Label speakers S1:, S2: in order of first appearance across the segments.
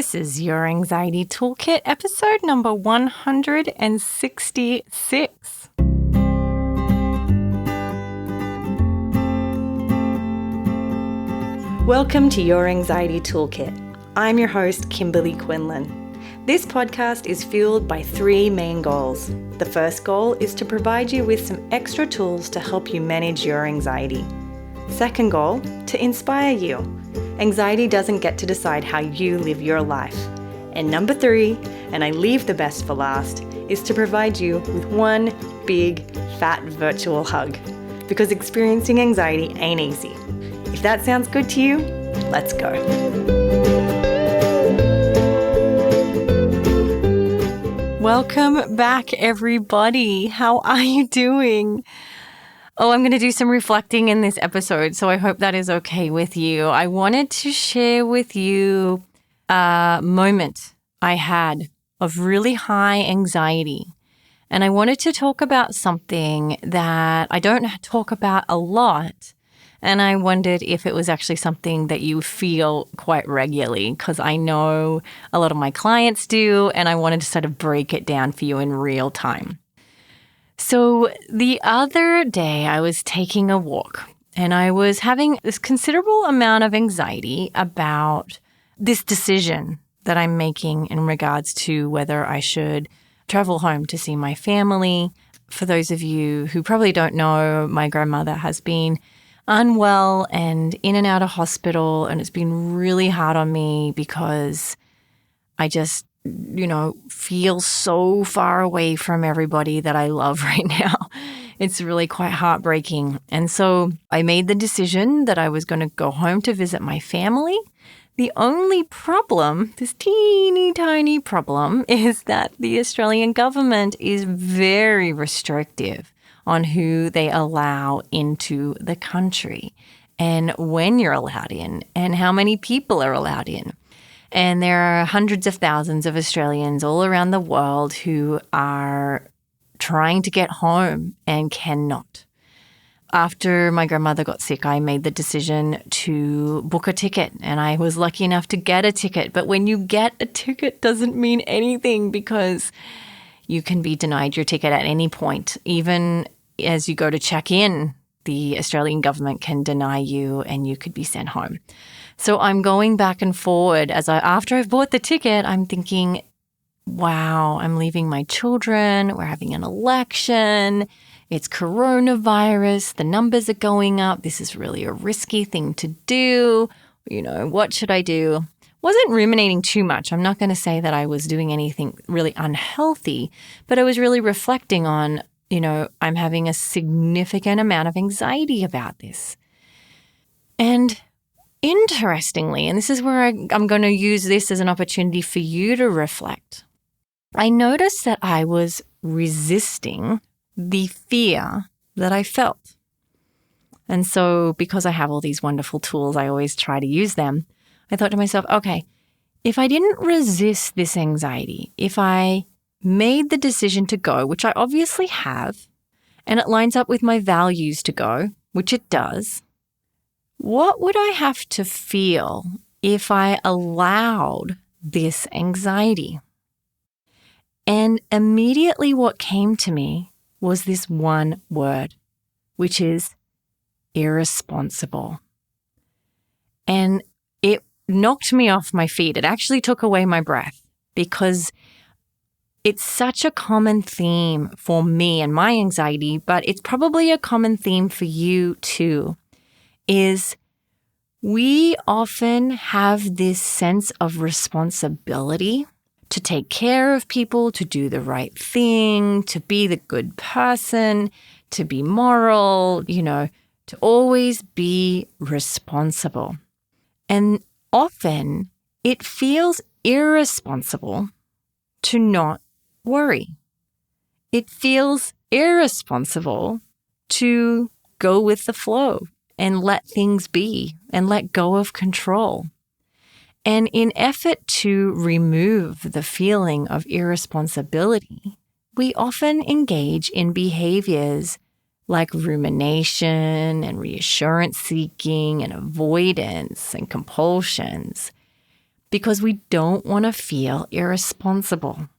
S1: This is Your Anxiety Toolkit, episode number 166. Welcome to Your Anxiety Toolkit. I'm your host, Kimberly Quinlan. This podcast is fueled by three main goals. The first goal is to provide you with some extra tools to help you manage your anxiety. Second goal, to inspire you. Anxiety doesn't get to decide how you live your life. And number three, and I leave the best for last, is to provide you with one big, fat virtual hug. Because experiencing anxiety ain't easy. If that sounds good to you, let's go. Welcome back, everybody. How are you doing? I'm going to do some reflecting in this episode, so I hope that is okay with you. I wanted to share with you a moment I had of really high anxiety. And I wanted to talk about something that I don't talk about a lot. And I wondered if it was actually something that you feel quite regularly, because I know a lot of my clients do, and I wanted to sort of break it down for you in real time. So the other day I was taking a walk and I was having this considerable amount of anxiety about this decision that I'm making in regards to whether I should travel home to see my family. For those of you who probably don't know, my grandmother has been unwell and in and out of hospital, and it's been really hard on me because I just feel so far away from everybody that I love right now. It's really quite heartbreaking. And so I made the decision that I was going to go home to visit my family. The only problem, this teeny tiny problem, is that the Australian government is very restrictive on who they allow into the country and when you're allowed in and how many people are allowed in. And there are hundreds of thousands of Australians all around the world who are trying to get home and cannot. After my grandmother got sick, I made the decision to book a ticket, and I was lucky enough to get a ticket. But when you get a ticket, doesn't mean anything because you can be denied your ticket at any point. Even as you go to check in, the Australian government can deny you and you could be sent home. So I'm going back and forward after I've bought the ticket, I'm thinking, wow, I'm leaving my children. We're having an election. It's coronavirus. The numbers are going up. This is really a risky thing to do. What should I do? Wasn't ruminating too much. I'm not going to say that I was doing anything really unhealthy, but I was really reflecting on, I'm having a significant amount of anxiety about this. And interestingly, and this is where I'm going to use this as an opportunity for you to reflect, I noticed that I was resisting the fear that I felt. And so because I have all these wonderful tools, I always try to use them. I thought to myself, okay, if I didn't resist this anxiety, if I made the decision to go, which I obviously have, and it lines up with my values to go, which it does, what would I have to feel if I allowed this anxiety? And immediately what came to me was this one word, which is irresponsible. And it knocked me off my feet. It actually took away my breath because it's such a common theme for me and my anxiety, but it's probably a common theme for you too, is we often have this sense of responsibility to take care of people, to do the right thing, to be the good person, to be moral, to always be responsible. And often it feels irresponsible to not worry. It feels irresponsible to go with the flow and let things be and let go of control. And in effort to remove the feeling of irresponsibility, we often engage in behaviors like rumination and reassurance seeking and avoidance and compulsions because we don't want to feel irresponsible.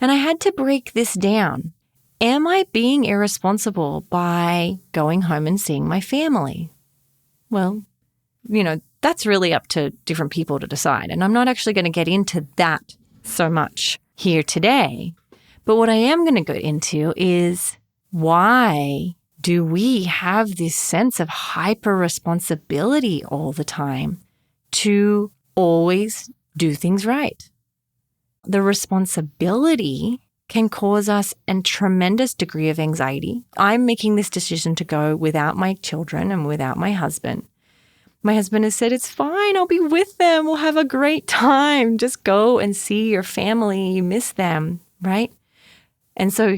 S1: And I had to break this down. Am I being irresponsible by going home and seeing my family? Well, that's really up to different people to decide. And I'm not actually going to get into that so much here today. But what I am going to go into is, why do we have this sense of hyper responsibility all the time to always do things right? The responsibility can cause us a tremendous degree of anxiety. I'm making this decision to go without my children and without my husband. My husband has said, it's fine, I'll be with them, we'll have a great time. Just go and see your family, you miss them, right? And so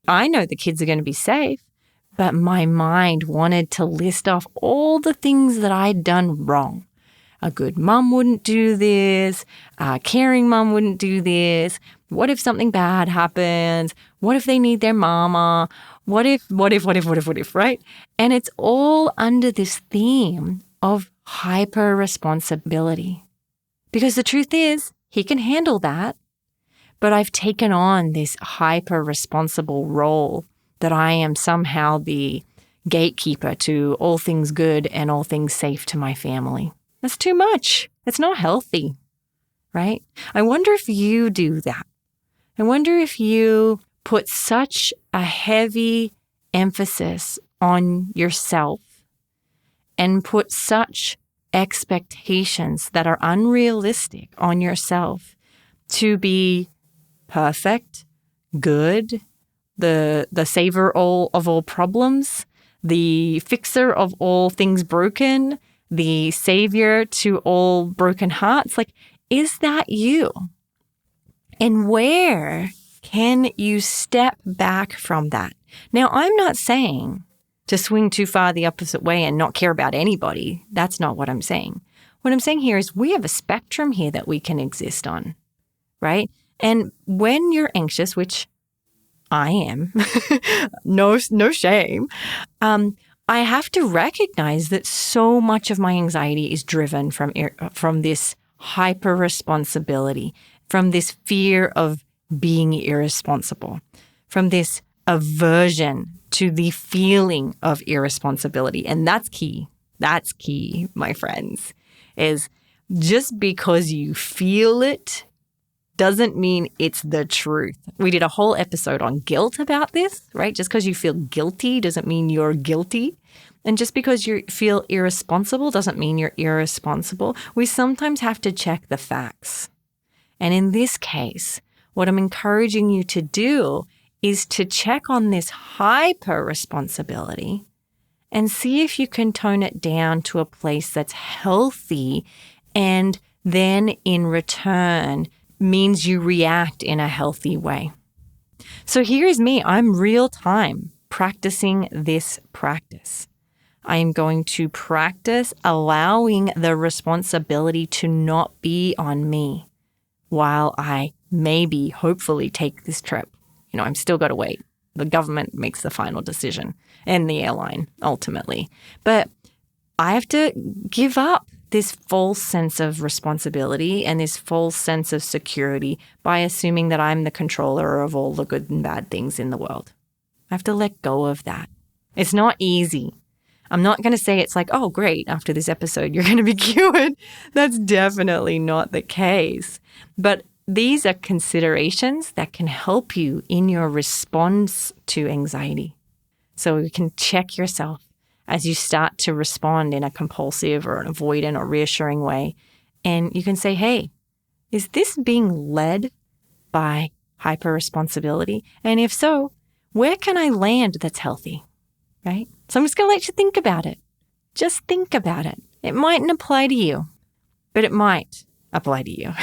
S1: I know the kids are going to be safe, but my mind wanted to list off all the things that I'd done wrong. A good mum wouldn't do this. A caring mum wouldn't do this. What if something bad happens? What if they need their mama? What if, right? And it's all under this theme of hyper responsibility. Because the truth is, he can handle that, but I've taken on this hyper responsible role that I am somehow the gatekeeper to all things good and all things safe to my family. That's too much. It's not healthy, right? I wonder if you do that. I wonder if you put such a heavy emphasis on yourself and put such expectations that are unrealistic on yourself to be perfect, good, the saver of all problems, the fixer of all things broken, the savior to all broken hearts. Like, is that you? And where can you step back from that? Now, I'm not saying to swing too far the opposite way and not care about anybody. That's not what I'm saying. What I'm saying here is we have a spectrum here that we can exist on, right? And when you're anxious, which I am, no shame, I have to recognize that so much of my anxiety is driven from this hyper responsibility, from this fear of being irresponsible, from this aversion to the feeling of irresponsibility. And that's key. That's key, my friends, is just because you feel it doesn't mean it's the truth. We did a whole episode on guilt about this, right? Just because you feel guilty doesn't mean you're guilty. And just because you feel irresponsible doesn't mean you're irresponsible. We sometimes have to check the facts. And in this case, what I'm encouraging you to do is to check on this hyper responsibility and see if you can tone it down to a place that's healthy, and then in return means you react in a healthy way. So here's me. I'm real time practicing this practice. I am going to practice allowing the responsibility to not be on me while I maybe, hopefully, take this trip. I'm still got to wait. The government makes the final decision and the airline ultimately. But I have to give up this false sense of responsibility and this false sense of security by assuming that I'm the controller of all the good and bad things in the world. I have to let go of that. It's not easy. I'm not going to say it's like, oh, great, after this episode, you're going to be cured. That's definitely not the case. But these are considerations that can help you in your response to anxiety. So you can check yourself as you start to respond in a compulsive or an avoidant or reassuring way. And you can say, hey, is this being led by hyper-responsibility? And if so, where can I land that's healthy, right? So I'm just going to let you think about it. Just think about it. It mightn't apply to you, but it might apply to you.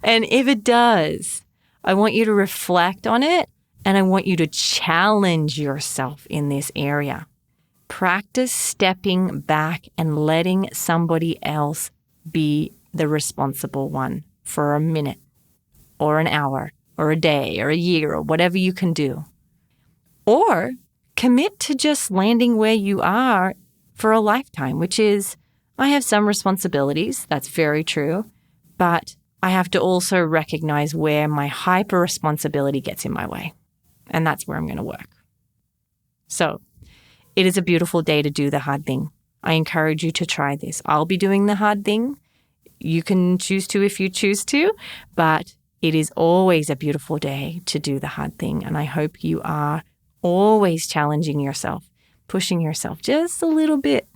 S1: And if it does, I want you to reflect on it, and I want you to challenge yourself in this area. Practice stepping back and letting somebody else be the responsible one for a minute or an hour or a day or a year or whatever you can do. Or commit to just landing where you are for a lifetime, which is, I have some responsibilities. That's very true. But I have to also recognize where my hyper responsibility gets in my way. And that's where I'm going to work. So it is a beautiful day to do the hard thing. I encourage you to try this. I'll be doing the hard thing. You can choose to if you choose to, but it is always a beautiful day to do the hard thing. And I hope you are always challenging yourself, pushing yourself just a little bit,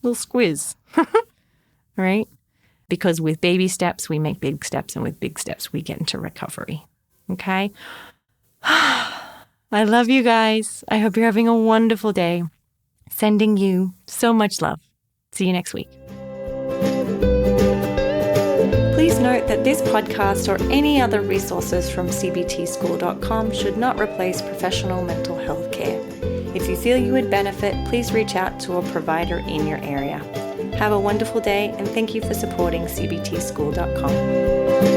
S1: little squiz, right? Because with baby steps, we make big steps, and with big steps, we get into recovery. Okay? I love you guys. I hope you're having a wonderful day. Sending you so much love. See you next week. Please note that this podcast or any other resources from cbtschool.com should not replace professional mental health care. If you feel you would benefit, please reach out to a provider in your area. Have a wonderful day, and thank you for supporting cbtschool.com.